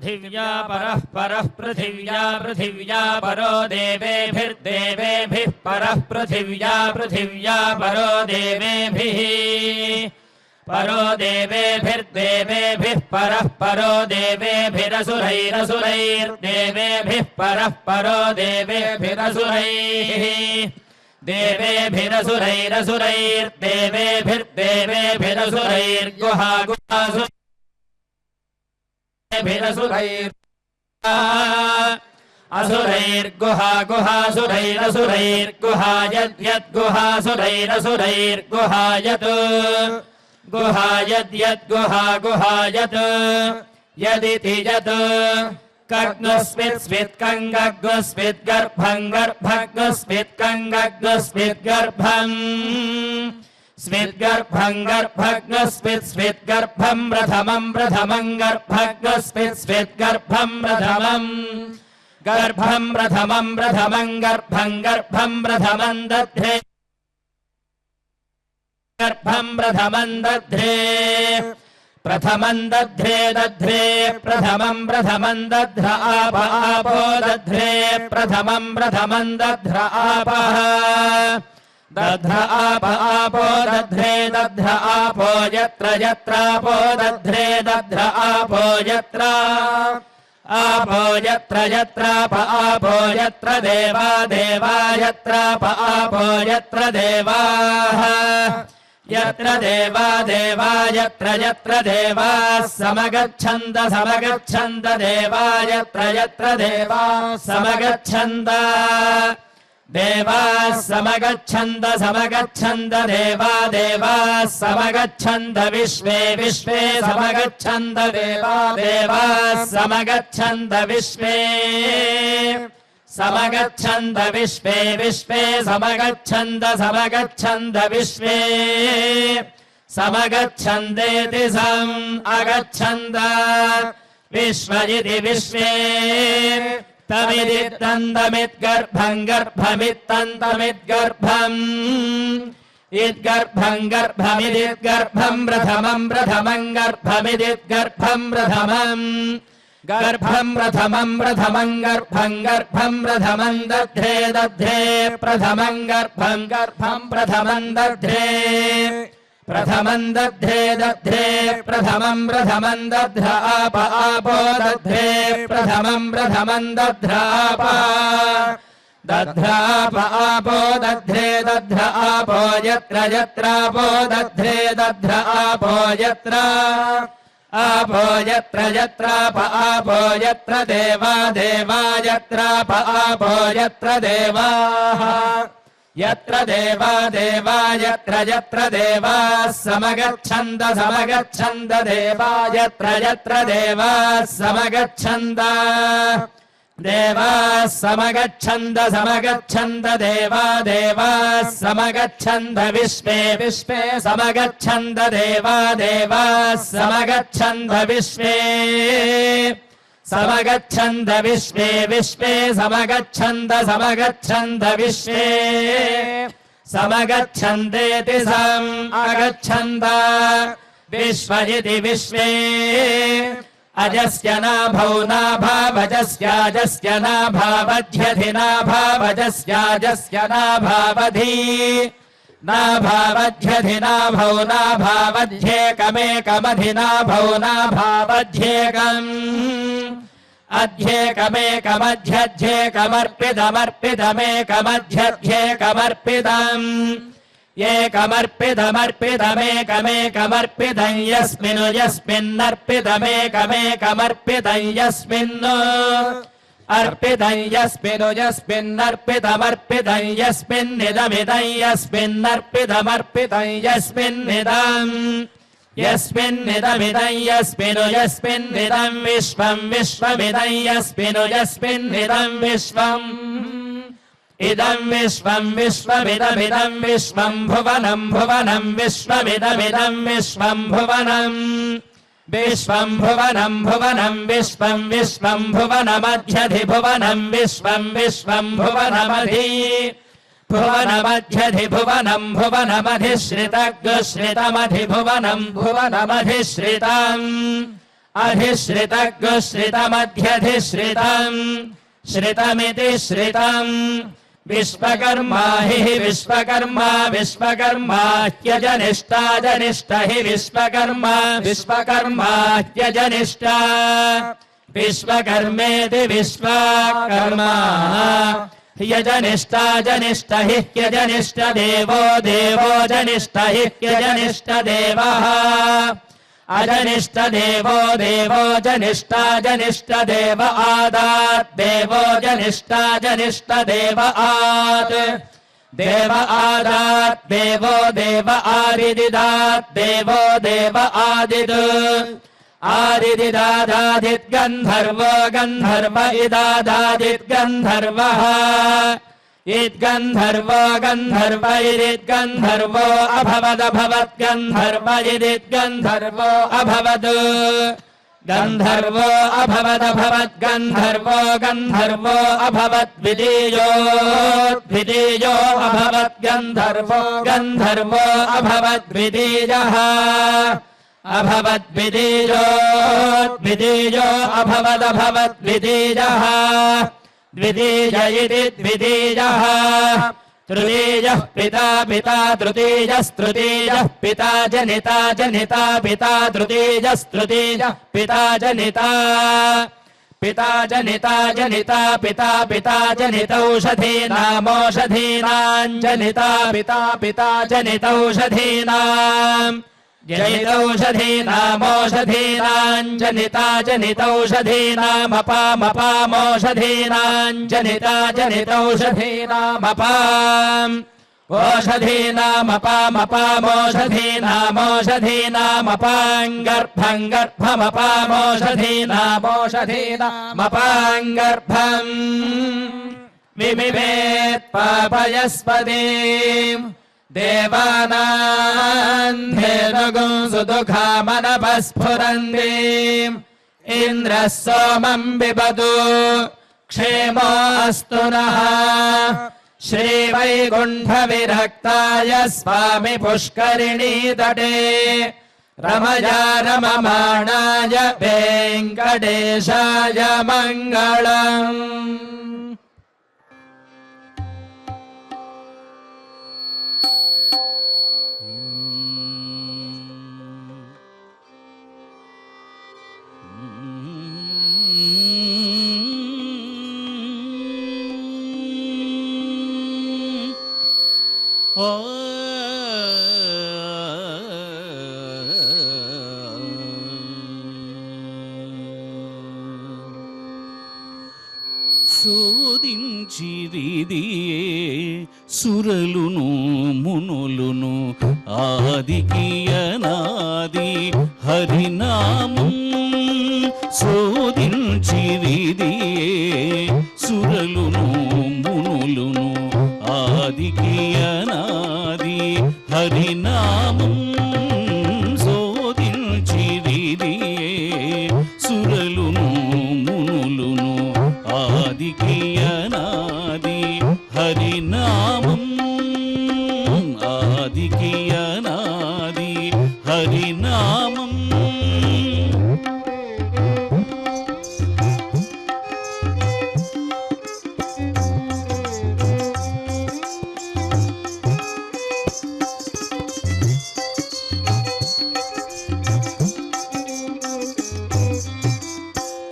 पृथिव्या परः पृथिव्या परो देवेभिर्देवेभिः परः पृथिव्या परो देवेभिः परो देवेभिर्देवेभिः परः परो देवेभिरसुरैरसुरैर्देवेभिः परः परो देवेभिरसुरैः देवेभिरसुरैरसुरैर्देवेभिर्देवेभिरसुरैर्गुहा असुरैर्गुहा गुहासुरैरसुरैर्गुहा यद्यद्गुहासुरैरसुरैर्गुहा यत् गुहा यद्यद्गुहा गुहा यत् यदिति यत् कग्नुस्मित्स्मित्कङ्गग्नुस्मिद्गर्भं गर्भग्नुस्मित्कङ्गग्नुस्मिद्गर्भं स्मिद्गर्भं गर्भग्नुस्मित्स्मिद्गर्भं प्रथमं गर्भग्नुस्मित्स्मिद्गर्भं प्रथमं गर्भं प्रथमं गर्भं प्रथमं दध्रे गर्भं प्रथमं दध्रे दध्रे प्रथमं दध्र आपो दध्रे प्रथमं दध्र आपः दध्र आपो दध्रे दध्र आपो यत्रापो दध्रे दध्र आपो यत्राप आपो यत्र देवा यत्राप आपो यत्र देवाः यत्र देवा यत्र देवाः समगच्छन्द देवा यत्र देवाः समगच्छन्द देवाः समगच्छन्द देवाः समगच्छन्द विश्वे समगच्छन्द देवाः समगच्छन्द विश्वे समगच्छन्द विश्वे समगच्छन्द विश्वे समगच्छन्देति सम् अगच्छन्द विश्व इति विश्वे तमिदित्तन्दमिद्गर्भं गर्भमित्तन्तमिद्गर्भम् इद्गर्भं गर्भमिदिद्गर्भं प्रथमं गर्भमिदिद्गर्भं प्रथमम् गर्भं प्रथमं गर्भं प्रथमं दध्रे प्रथमं गर्भं प्रथमं दध्रे प्रथमं दध्रे प्रथमं दध्र आपो दध्रे प्रथमं दध्र आपो दध्रे दध्र आपो यत्रापो दध्रे दध्र आपो यत्राप आपो यत्र देवा यत्राप आपो यत्र देवाः यत्र देवा यत्र देवाः समगच्छन्द देवा यत्र देवाः समगच्छन्द देवाः समगच्छन्द देवाः समगच्छन्द विश्वे समगच्छन्द देवाः समगच्छन्द विश्वे समगच्छन्द विश्वे समगच्छन्द विश्वे समगच्छन्देति सम् अगच्छन्द विश्व इति विश्वे अजस्य नाभौ नाभावजस्याजस्य नाभावध्यधि नाभावजस्याजस्य नाभावधि नाभावध्यधि नाभौ नाभावध्येकमेकमधि नाभौ नाभावध्येकम् अध्येकमेकमध्यध्येकमर्पितमर्पितमेकमध्यध्येकमर्पितम् एकमर्पितमर्पितमेकमेकमर्पितं यस्मिन्नर्पितमेकमेकमर्पितं यस्मिन् अर्पितं यस्मिन्नर्पितमर्पितं यस्मिन्निदमिदं यस्मिन्नर्पितमर्पितं यस्मिन्निदम् यस्मिन्निदमिदं यस्मिन्निदं विश्वमिदं यस्मिन्निदं विश्वम् इदं विश्वमिदमिदं विश्वं भुवनं विश्वमिदमिदं विश्वं भुवनम् विश्वं भुवनमध्यधिभुवनं विश्वं भुवनमध्यधिभुवनं भुवनमधिश्रितग्श्रितमधिभुवनं भुवनमधिश्रितम् अधिश्रितगुश्रितमध्यधिश्रितम् श्रितमिति श्रितम् विश्वकर्मा हि विश्वकर्मा विश्वकर्मा ह्यजनिष्ठा जनिष्ठ हि विश्वकर्मा विश्वकर्मा ह्यजनिष्ठा विश्वकर्मेति विश्वकर्मा ह्यजनिष्ठा जनिष्ठ हि ह्यजनिष्ठ देवो देवो जनिष्ठ हि ह्यजनिष्ठ देवः अजनिष्ठ देवो देवो जनिष्ठा जनिष्ठ देव आदात् देवो जनिष्ठा जनिष्ठ देव आद् देव आदात् देवो देव आदिदिदात् देवो देव आदिद् आदिदिदादादित् गन्धर्वो गन्धर्व इदादादित् गन्धर्वः इद्गन्धर्वो गन्धर्व इदिद्गन्धर्वो अभवदभवत् गन्धर्व इदिद्गन्धर्वो अभवत् गन्धर्वो अभवदभवत् गन्धर्वो गन्धर्वो अभवत् द्वितीयो द्वितीयो अभवत् गन्धर्वो गन्धर्वो अभवत् द्वितीयः अभवत् द्वितीयो द्वितीयो अभवदभवत् द्वितीयः द्वितीय इति द्वितीयः तृतीयः पिता पिता तृतीयस्तृतीयः पिता जनिता जनिता पिता तृतीयस्तृतीयः पिता जनिता पिता जनिता जनिता पिता पिता जनितौषधीनामौषधीनां जनिता पिता पिता जनितौषधीनाम् जनितौषधीनामौषधीनां जनिता जनितौषधीनामपामपामौषधीनां जनिता जनितौषधीनामपाम् ओषधीनामपामपामौषधीनामौषधीनामपां गर्भं गर्भमपामौषधीनामौषधीनामपां गर्भम् विमिवेत् पापयस्पतिम् देवानां धेनुगुं सुदुःखामनपस्फुरन्तीम् इन्द्रः सोमं बिबतु क्षेमो अस्तु नः श्रीवैकुण्ठविरक्ताय स्वामि पुष्करिणी तटे रमया रममाणाय वेङ्कटेशाय मङ्गलम्। శోధించిరిదియే సురలును మునులును ఆదికి అనాది హరినామం శోధించిరిదియే సురలును మునులును ఆదికి అనాది హరినామం శోధించిరిదియే సురలును మునులును ఆదికి అనాది హరినామం ఆదికి అనాది హరినామం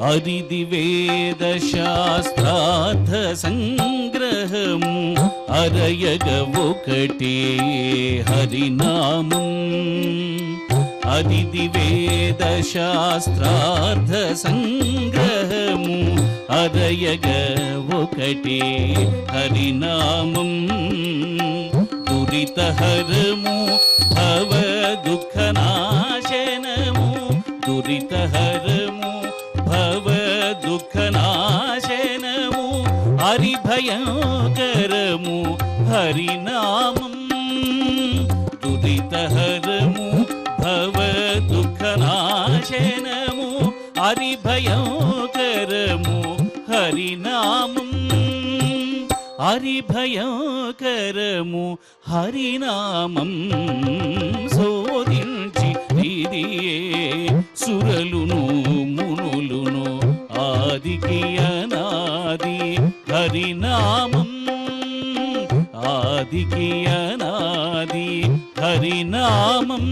అరిది వేద శాస్త్రార్థ సంగ్రహము అరయగ ఒకటే హరినామం అరిది వేద శాస్త్రార్థ సంగ్రహము అరయగ ఒకటే హరినామం దురితహరము భవ దుఃఖనాశనము దురితహరము భవ దుఃఖనాశనము హరిభయంకరము హరినామం దురితహరము భవ దుఃఖనాశనము హరిభయంకరము హరినామం హరిభయంకరము హరినామం శోధించి ఇదియే సురలును మునులును ఆదికి అనాది హరినామం ఆదికి అనాది హరినామం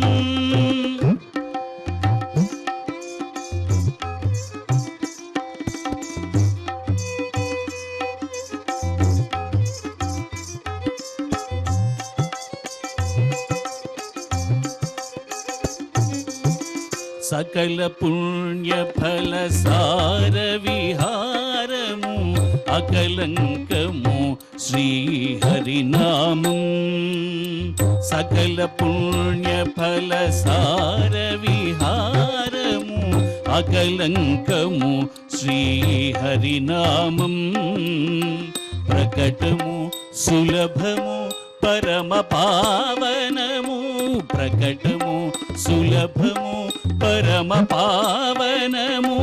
సకల పుణ్య ఫల సార విహారము అకలంకము శ్రీ హరినామం సకల పుణ్య ఫల సార విహారము అకలంకము శ్రీ హరినామం ప్రకటము సులభము పరమ పావనము ప్రకటము సులభము పరమ పావనము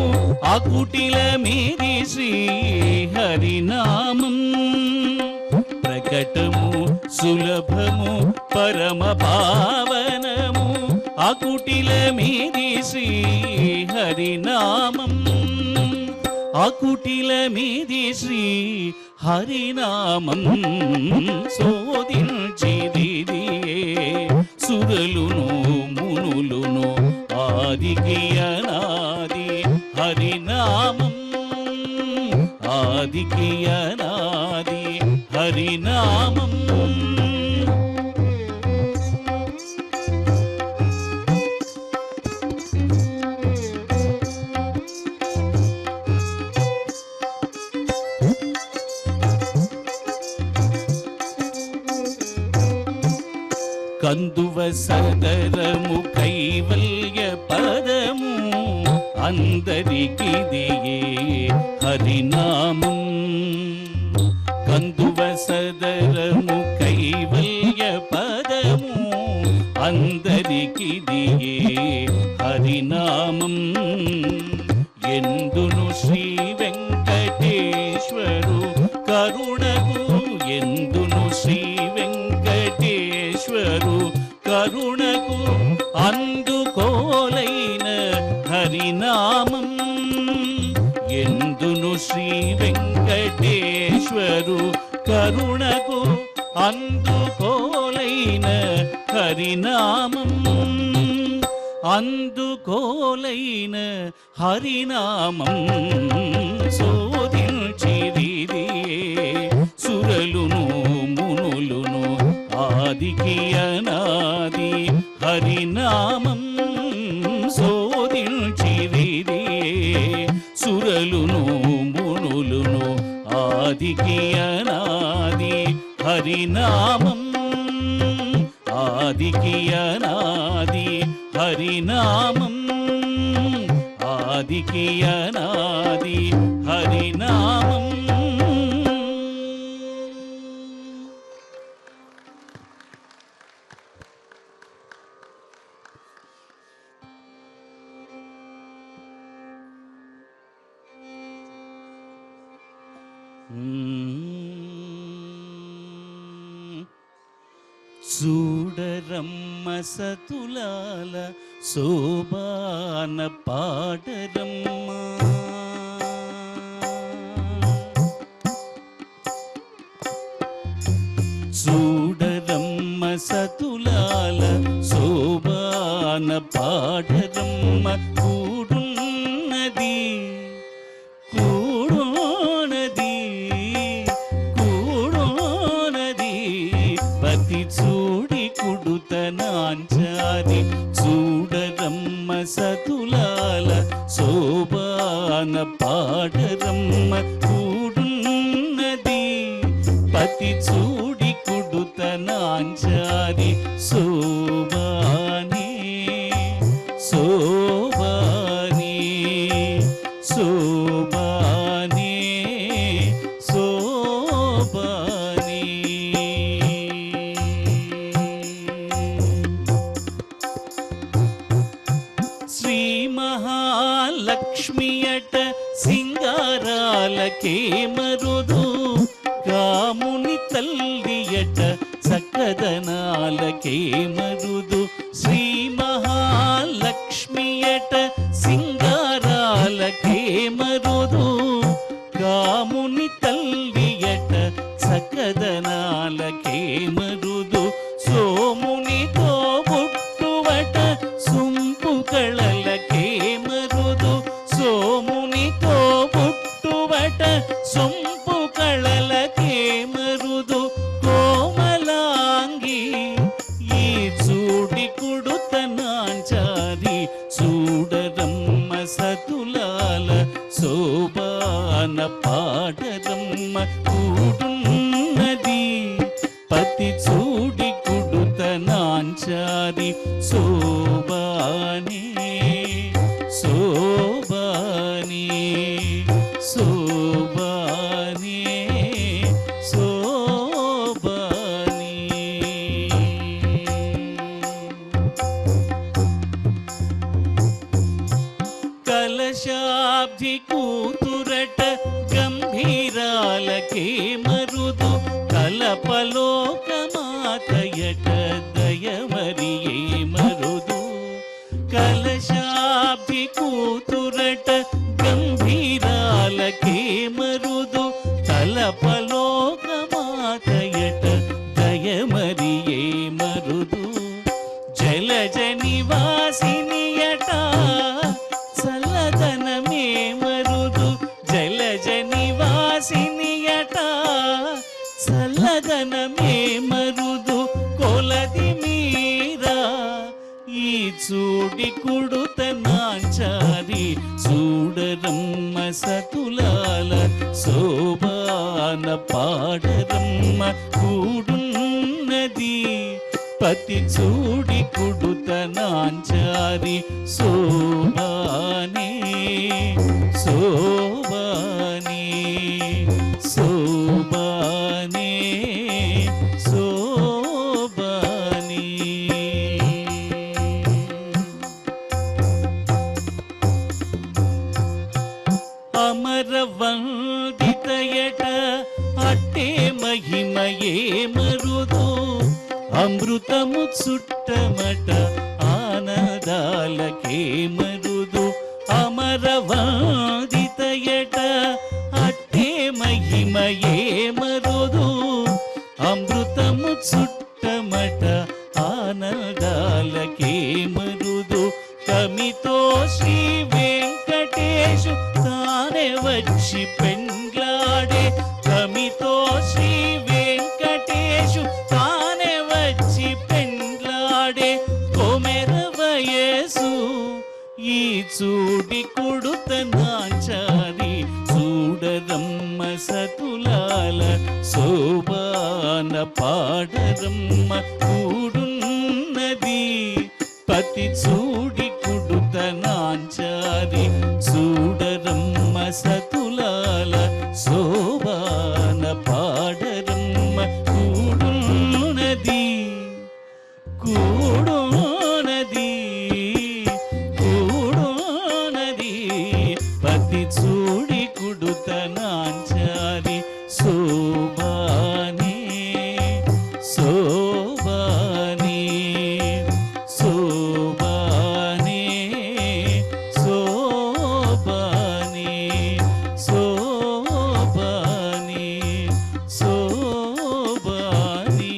అకుటిల మీది శ్రీ హరినామం ప్రకటము సులభము పరమ పావనము అకుటిల మీది శ్రీ హరినామం అకుటిల మీది శ్రీ హరినామం శోధించిదిదియే సురలును మునులును ఆదికి అనాది హరినామం ఆదికి అనాది హరినామం కందువ సదరము కైవల్య పదము అందరికి దియే హరినామం కందువ సదరము కైవల్య పదము అందరికి దియే హరినామం ఎందును శ్రీ వెంకటేశ్వరు కరుణకు ఎందును శ్రీ వెంకటేశ్వరు కరుణకు అందుకోలైన హరినామం ఎందును శ్రీ వెంకటేశ్వరు కరుణకు అందుకోలైన హరినామం అందుకోలైన హరినామం శోధించిదిదియే సురలును మునులును ఆదికి అనాది హరినామం శోధించిదిదియే సురలును మునులును ఆదికి అనాది హరినామం ఆదికి అనాది హరినామం ఆదికి అనాది హరినామం చూడరమ్మ సతులాల శోభాన పాడరమ్మ చూడరమ్మ సతులాల శోభాన పాడరమ్మ కూడున్నది కూడోనది కూడోనది పతి చూడి కుడుతనాంచారి చూడరమ్మ సతులాల శోభాన పాడరమ్మ కూడున్నది పతి చూడి కుడుతనాంచారి శోభాని శోభాని శోభాని శోభాని శ్రీ మహాలక్ష్మియట సింగారాలకే మరుదు కాముని తల్లియట చక్కదనాలకే మరుదు శ్రీ మహాలక్ష్మియట మరుదు సోమునితో పుట్టువట సొంపు కళలకే మరుదు సోమునితో పుట్టువట సొంపు కళలకే మరుదు కోమలాంగి ఈ చూడి కుడుతనాంచారి చూడరమ్మ సతులాల శోభాన పాడరమ్మ కూడున్నది పతి చూడి కుడుతనాంచారి శోభాని శోభాని శోభాని శోభాని కలశాబ్ది కూతురట గంభీరాలకే మరుదు కలపలోకమాతయట దయమరియే మరుదు కలశాబ్ది కూతురట గంభీరాలకే మరుదు కలపలోకమాతయట దయమరియే మరుదు జలజ నివాసినియట చల్లదనమే మరుదు జలజ నివాసినియట చల్లదనమే మరుదు కొలది మీరా ఈ చూడి కుడుతనాంచారి చూడరమ్మ సతులాల శోభాన పాడరమ్మ కూడున్నది పతి చూడి కుడుతనాంచారి శోభాని శోభాని శోభాని శోభాని అమరవందితయట అట్టే మహిమయే మరుదు అమృతము చుట్టమట ఆనదాలకే మరుదు అమరవాదితయట అట్టే మహిమయే మరుదు అమృతము చుట్టమట ఆనదాలకే మరుదు కమితో శ్రీ వెంకటేశు తానే వచ్చి పెండ్లాడే కమితో శ్రీ వెంకటేశు తానే వచ్చి పెండ్లాడే కొమెర వయసు ఈ చూడి కుడుతనాంచారి చూడరమ్మ సతులాల శోభాన పాడరమ్మ కూడున్నది పతి చూడి కుడుతనాంచారి చూడరమ్మ సతులాల శోభాన పాడరమ్మ కూడున్నది కూడున్నది కూడున్నది పతి చూడి కుడుతనాంచారి శోభాని శోభాని శోభాని శోభాని శోభాని శోభాని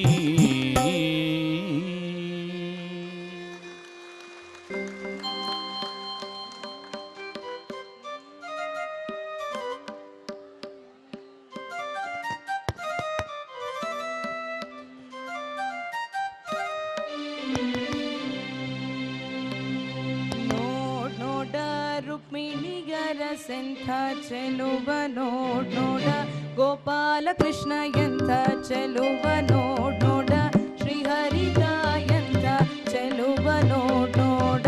ನೋಡ್ ನೋಡ ರುಕ್ಮಿಣಿಗರ ಸೆಂಥ ಚೆಲುವ ನೋಡ್ ನೋಡ ಗೋಪಾಲ ಕೃಷ್ಣ ಎಂಥ ಚೆಲುವ ನೋಡ್ ನೋಡ ಶ್ರೀಹರಿದ ಎಂಥ ಚೆಲುವ ನೋಡ್ ನೋಡ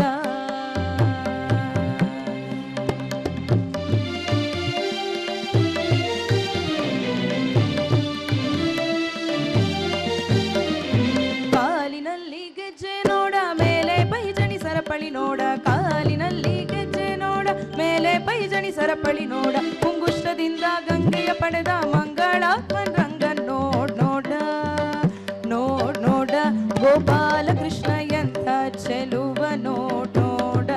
ಕಾಲಿನಲ್ಲಿ ಗೆಜ್ಜೆ ನೋಡ ಮೇಲೆ ಪೈಜಣಿ ಸರಪಳಿ ನೋಡ ಕಾಲಿನಲ್ಲಿ ಗೆಜ್ಜೆ ನೋಡ ಮೇಲೆ ಪೈಜಣಿ ಸರಪಳಿ ನೋಡ ಮುಂಗುಷ್ಟದಿಂದ ಗಂಗೆಯ ಪಡೆದ ಮಂಗಳಾತ್ಮನ್ ರಂಗನ್ ನೋಡ್ ನೋಡ ನೋಡ್ ನೋಡ ಗೋಪಾಲ ಕೃಷ್ಣ ಎಂಥ ಚೆಲುವ ನೋಡ್ ನೋಡ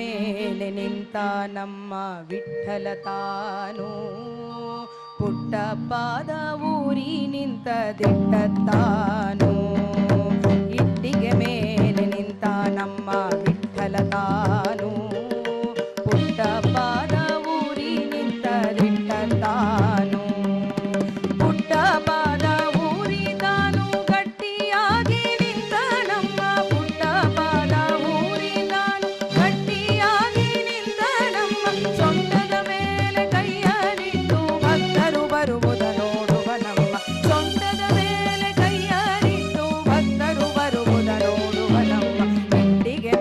ಮೇಲೆ ನಿಂತ ನಮ್ಮ ವಿಠಲ ತಾನು ಪುಟ್ಟ ಪಾದ ಊರಿ ನಿಂತ ದಿಟ್ಟ ತಾನು ಇಟ್ಟಿಗೆ ಮೇಲೆ ನಿಂತ ನಮ್ಮ ವಿಠಲ ತಾನು ಪುಟ್ಟ ಪಾದ ಊರಿ ನಿಂತ ದಿಟ್ಟ ತಾನು ಪುಟ್ಟ ಪಾದ ಊರಿ ತಾನು ಗಟ್ಟಿಯಾಗಿ ನಿಂತ ನಮ್ಮ ಪುಟ್ಟ ಪಾದ ಊರಿ ತಾನು ಗಟ್ಟಿಯಾಗಿ ನಿಂತ ನಮ್ಮ ಸೊಂಟದ ಮೇಲೆ ಕೈಯರಿಟ್ಟು ಭಕ್ತರು ಬರುವುದ ನೋಡುವ ನಮ್ಮ ಸೊಂಟದ ಮೇಲೆ ಕೈಯರಿಟ್ಟು ಭಕ್ತರು ಬರುವುದ ನೋಡುವ ನಮ್ಮ ಇಟ್ಟಿಗೆ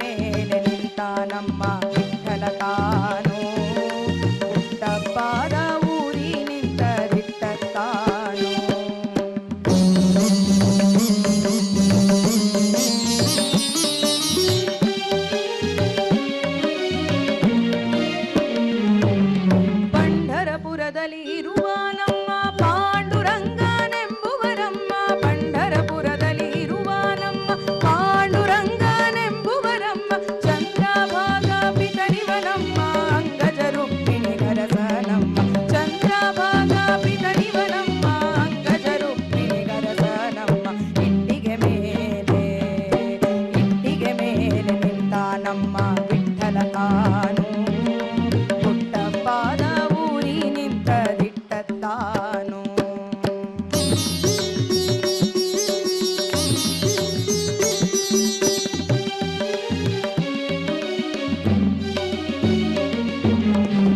ಮೇಲೆ ನಿಂತ ನಮ್ಮ ವಿಠಲ ತಾನು ಪುಟ್ಟ ಪಾದ ಊರಿ ನಿಂತ ದಿಟ್ಟ ತಾನು ಪಂಢರಪುರದಲ್ಲಿ ಇರುವ ನಮ್ಮ ಪಾಂಡುರಂಗನೆಂಬುವರಮ್ಮ ಪಂಢರಪುರದಲ್ಲಿ ಇರುವ ನಮ್ಮ ಪಾಂಡುರಂಗನೆಂಬುವರಮ್ಮ ಚಂದ್ರಭಾಗ ಪಿತರಿವನಮ್ಮ ಅಂಗಜ ರುಕ್ಮಿಣಿ ಗರಸನಮ್ಮ ಚಂದ್ರಭಾಗ ಪಿತರಿವನಮ್ಮ ಅಂಗಜ ರುಕ್ಮಿಣಿ ಗರಸನಮ್ಮ ಇಟ್ಟಿಗೆ ಮೇಲೆ ನಿಂತ ನಮ್ಮ ವಿಠಲ ತಾನು ಪುಟ್ಟ ಪಾದ ಊರಿ ನಿಂತ ದಿಟ್ಟ ತಾನು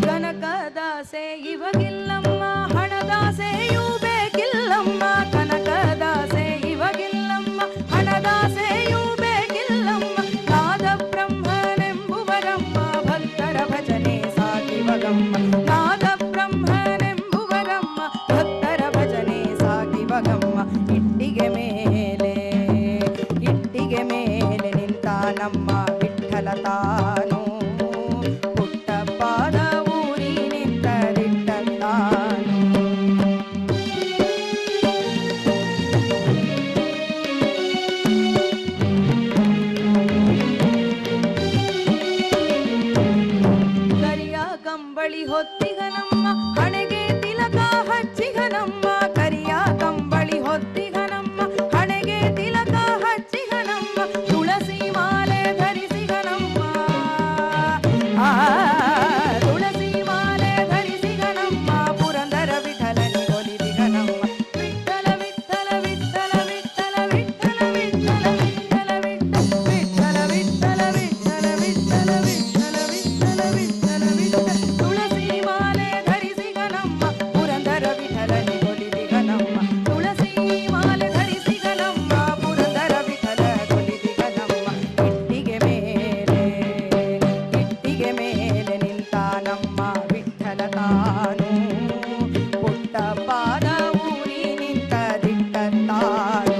ಕನಕದಾಸೆ ಇವಾಗಿಲ್ಲಮ್ಮ ಹಣದಾಸೆಯೂ ಬೇಕಿಲ್ಲಮ್ಮ ಕನಕದಾಸೆ ಇವಾಗಿಲ್ಲಮ್ಮ ಹಣದಾಸೆಯೂ ಬೇಕಿಲ್ಲಮ್ಮ ನಾದ ಬ್ರಹ್ಮನೆಂಬುವರಮ್ಮ ಭಕ್ತರ ಭಜನೆ ಸಾಗಿವಗಮ್ಮ ನಾದ ಬ್ರಹ್ಮನೆಂಬುವರಮ್ಮ ಭಕ್ತರ ಭಜನೆ ಸಾಗಿವಗಮ್ಮ ಇಟ್ಟಿಗೆ ಮೇಲೆ ನಿಂತ ನಮ್ಮ ವಿಠಲ ತಾನು ಪುಟ್ಟ ಪಾದ ಊರಿ ನಿಂತ ದಿಟ್ಟ ತಾನು ಕರಿಯ ಕಂಬಳಿ ಹೊತ್ತಿಗನಮ್ಮ ಹಣೆಗೆ ತಿಲಕ ಹಚ್ಚಿಗನಮ್ಮ ಕರಿಯ ಕಂಬಳಿ ಹೊತ್ತಿಗನಮ್ಮ ಹಣೆಗೆ ತಿಲಕ ಹಚ್ಚಿಗನಮ್ಮ ತುಳಸಿ ಮಾಲೆ ಧರಿಸಿಗನಮ್ಮ ತುಳಸಿ ಮಾಲೆ ಧರಿಸಿಗನಮ್ಮ ಪುರಂದರ ವಿಠಲನಿ ಒಲಿದಿಗನಮ್ಮ ವಿಠಲ ವಿಠಲ ವಿಠಲ ವಿಠಲ ವಿಠಲ ವಿಠಲ ವಿಠಲ ವಿಠಲ ವಿಠಲ ವಿಠಲ ವಿಠಲ ವಿಠಲ ವಿಠಲ ವಿಠಲ ವಿಠಲ ತುಳಸಿ ಮಾಲೆ ಧರಿಸಿಗನಮ್ಮ ಪುರಂದರ ವಿಠಲನಿ ಒಲಿದಿಗನಮ್ಮ ತುಳಸಿ ಮಾಲೆ ಧರಿಸಿಗನಮ್ಮ ಪುರಂದರ ವಿಠಲ ಒಲಿದಿಗನಮ್ಮ ಇಟ್ಟಿಗೆ ಮೇಲೆ ನಿಂತ ನಮ್ಮ ವಿಠಲ ತಾನು ಪುಟ್ಟ ಪಾದ ಊರಿ ನಿಂತ ದಿಟ್ಟ ತಾನು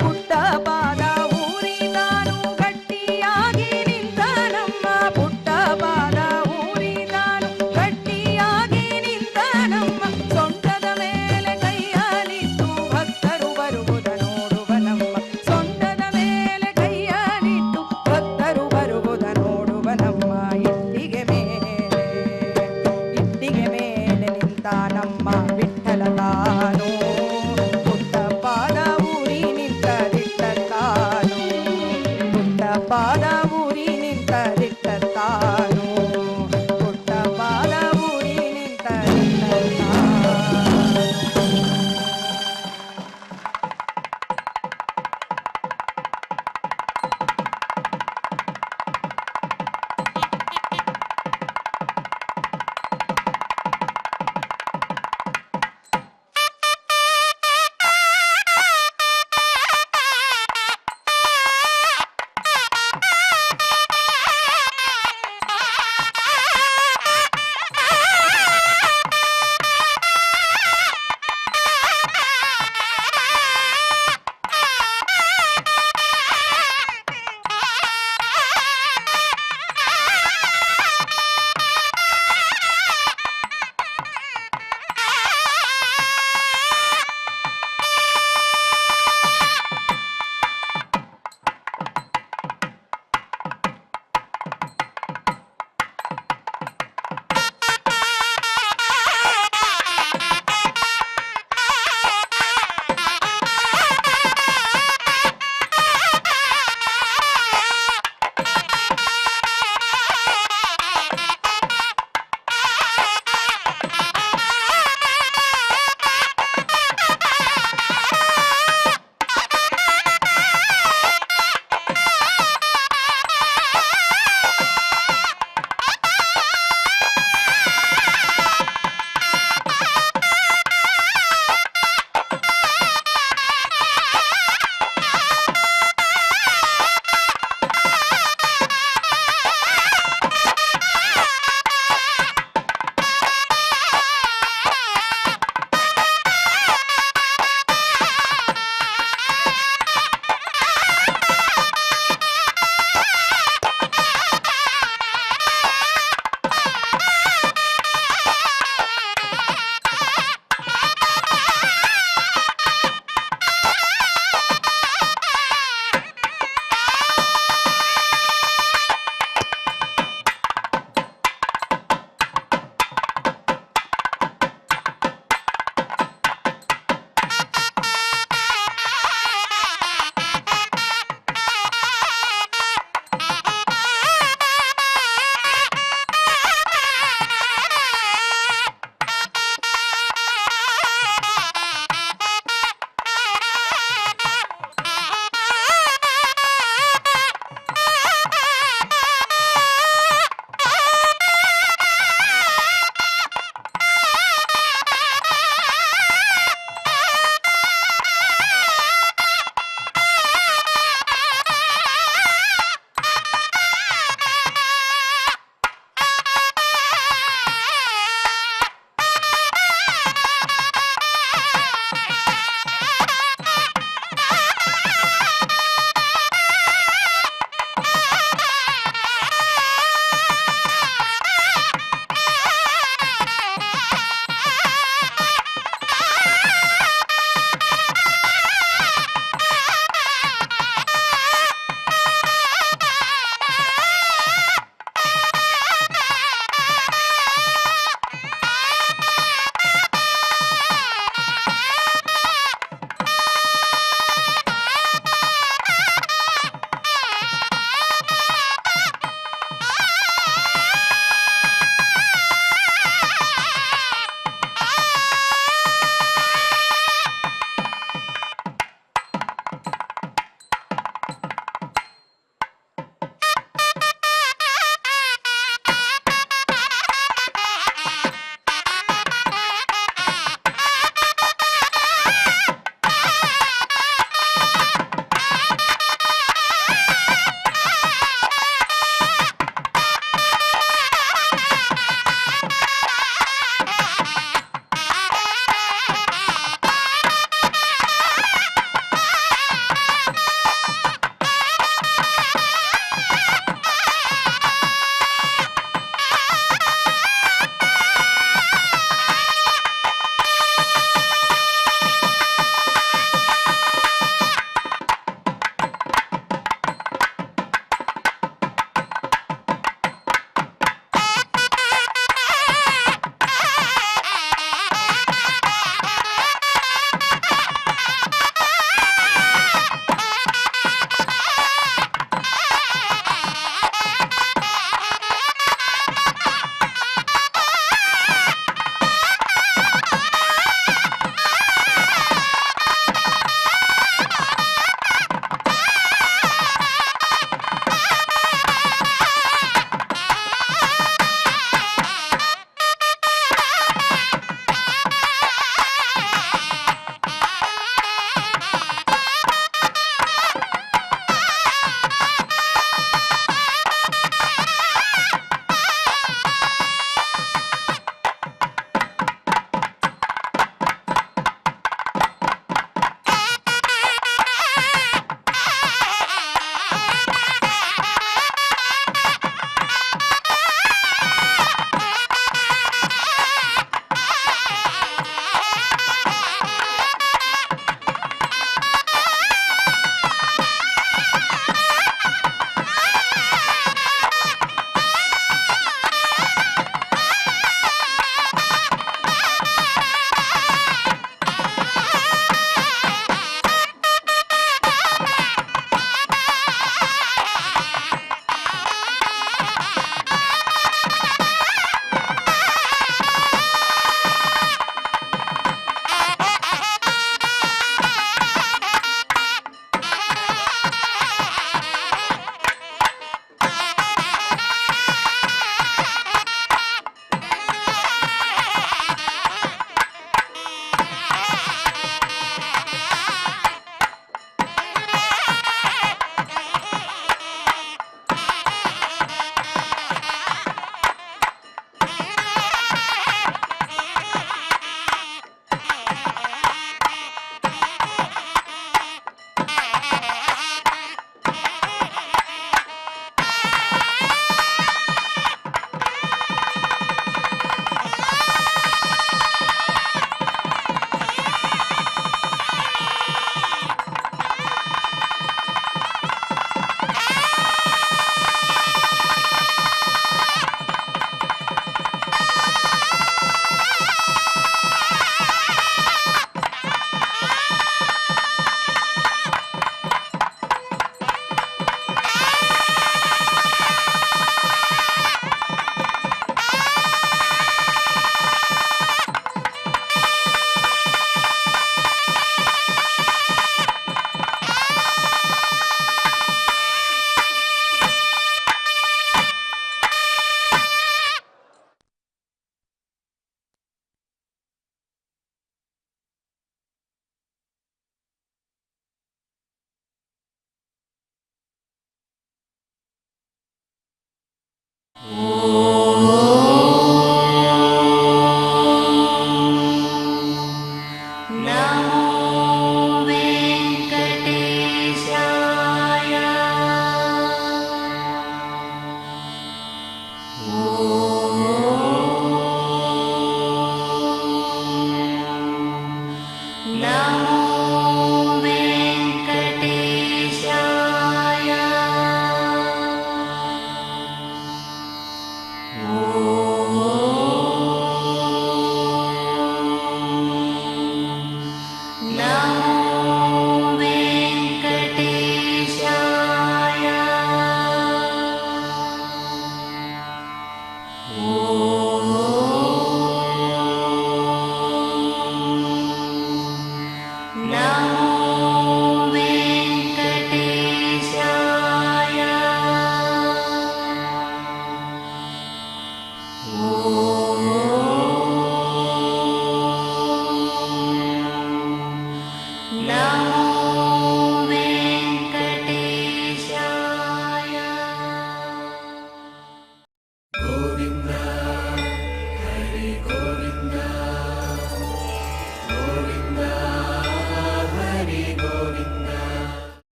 ಪುಟ್ಟ ಪಾದ ಊರಿ ತಾನು ಗಟ್ಟಿಯಾಗಿ ನಿಂತ ನಮ್ಮ ಪುಟ್ಟ ಪಾದ ಊರಿ ತಾನು ಗಟ್ಟಿಯಾಗಿ ನಿಂತ ನಮ್ಮ ಸೊಂಟದ ಮೇಲೆ ಕೈಯಲಿಟ್ಟು ಭಕ್ತರು ಬರುವುದ ನೋಡುವ ನಮ್ಮ ಸೊಂಟದ ಮೇಲೆ ಕೈಯಲಿಟ್ಟು ಭಕ್ತರು ಬರುವುದ ನೋಡುವ ನಮ್ಮ ಇಟ್ಟಿಗೆ ಮೇಲೆ ನಿಂತ ನಮ್ಮ ವಿಠಲ ತಾನು ಪುಟ್ಟ ಪಾದ ಊರಿ ನಿಂತ ದಿಟ್ಟ ತಾನು ಪುಟ್ಟ ಪಾದ